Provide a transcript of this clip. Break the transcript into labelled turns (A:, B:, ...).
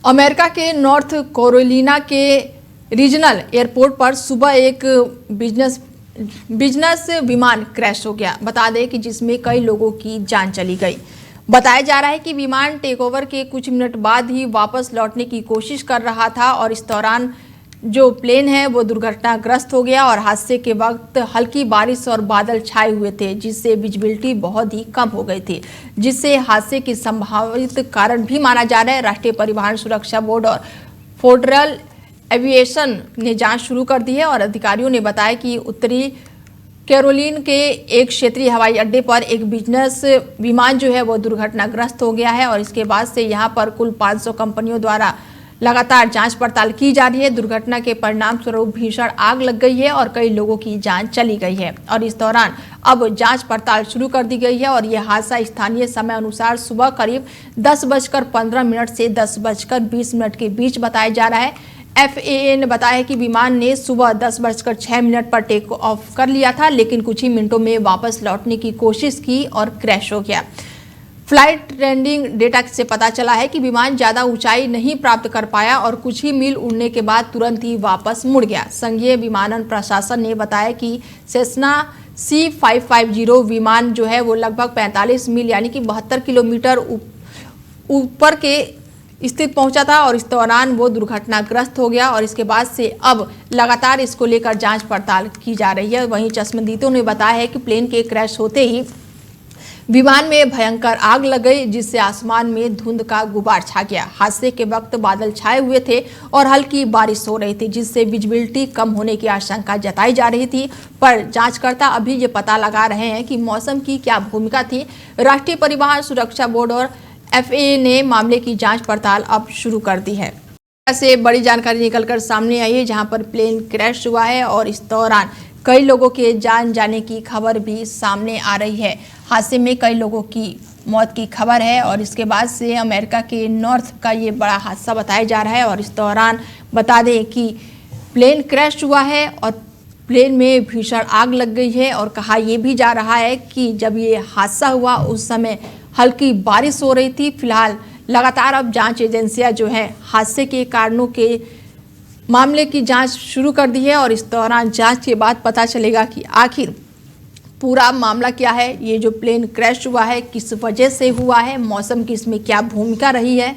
A: America के north Carolina के regional airport पर सुबह एक बिजनेस विमान क्रैश हो गया। बता दें कि जिसमें कई लोगों की जान चली गई। बताया जा रहा है कि विमान टेकओवर के कुछ मिनट बाद ही वापस लौटने की कोशिश कर रहा था और इस दौरान जो प्लेन है वो दुर्घटनाग्रस्त हो गया और हादसे के वक्त हल्की बारिश और बादल छाए हुए थे, जिससे विजिबिलिटी बहुत ही कम हो गई थी, जिससे हादसे की संभावित कारण भी माना जा रहा है। राष्ट्रीय परिवहन सुरक्षा बोर्ड और फेडरल एविएशन ने जांच शुरू कर दी है और अधिकारियों ने बताया कि उत्तरी कैरोलिन के एक क्षेत्रीय हवाई अड्डे पर एक बिजनेस विमान जो है वो दुर्घटनाग्रस्त हो गया है और इसके बाद से यहां पर कुल 500 कंपनियों द्वारा लगातार जांच पड़ताल की जा रही है। दुर्घटना के परिणाम स्वरूप भीषण आग लग गई है और कई लोगों की जान चली गई है और इस दौरान अब जांच पड़ताल शुरू कर दी गई है और यह हादसा स्थानीय समय अनुसार सुबह करीब 10:15 से 10:20 के बीच बताया जा रहा है। FAA ने बताया कि विमान ने सुबह 10:06 पर टेक ऑफ कर लिया था, लेकिन कुछ ही मिनटों में वापस लौटने की कोशिश की और क्रैश हो गया। फ्लाइट ट्रेंडिंग डेटा से पता चला है कि विमान ज्यादा ऊंचाई नहीं प्राप्त कर पाया और कुछ ही मील उड़ने के बाद तुरंत ही वापस मुड़ गया। संघीय विमानन प्रशासन ने बताया कि सेस्ना C550 विमान जो है वो लगभग 45 मील यानी कि 72 किलोमीटर ऊपर के स्थित पहुंचा था और इस दौरान वो दुर्घटनाग्रस्त हो गया और इसके बाद से अब लगातार इसको लेकर जांच पड़ताल की जा रही है। वहीं चश्मदीदों ने बताया है कि प्लेन के क्रैश होते ही विमान में भयंकर आग लग गई, जिससे आसमान में धुंध का गुबार छा गया। हादसे के वक्त बादल छाए हुए थे और हल्की बारिश हो रही थी, जिससे विजिबिलिटी कम होने की आशंका जताई जा रही थी। पर जांचकर्ता अभी ये पता लगा रहे हैं कि मौसम की क्या भूमिका थी। राष्ट्रीय परिवहन सुरक्षा बोर्ड और FAA ने मामले की जांच पड़ताल अब शुरू कर दी है। ऐसे बड़ी जानकारी निकलकर सामने आई है जहां पर प्लेन क्रैश हुआ है और इस दौरान कई लोगों के जान जाने की खबर भी सामने आ रही है। हादसे में कई लोगों की मौत की खबर है और इसके बाद से अमेरिका के नॉर्थ का ये बड़ा हादसा बताया जा रहा है और इस दौरान बता दें कि प्लेन क्रैश हुआ है और प्लेन में भीषण आग लग गई है और कहा यह भी जा रहा है कि जब ये हादसा हुआ उस समय हल्की बारिश हो रही थी। फिलहाल लगातार अब जांच एजेंसियां जो हैं हादसे के कारणों के मामले की जांच शुरू कर दी है और इस दौरान जांच के बाद पता चलेगा कि आखिर पूरा मामला क्या है, ये जो प्लेन क्रैश हुआ है किस वजह से हुआ है, मौसम की इसमें क्या भूमिका रही है।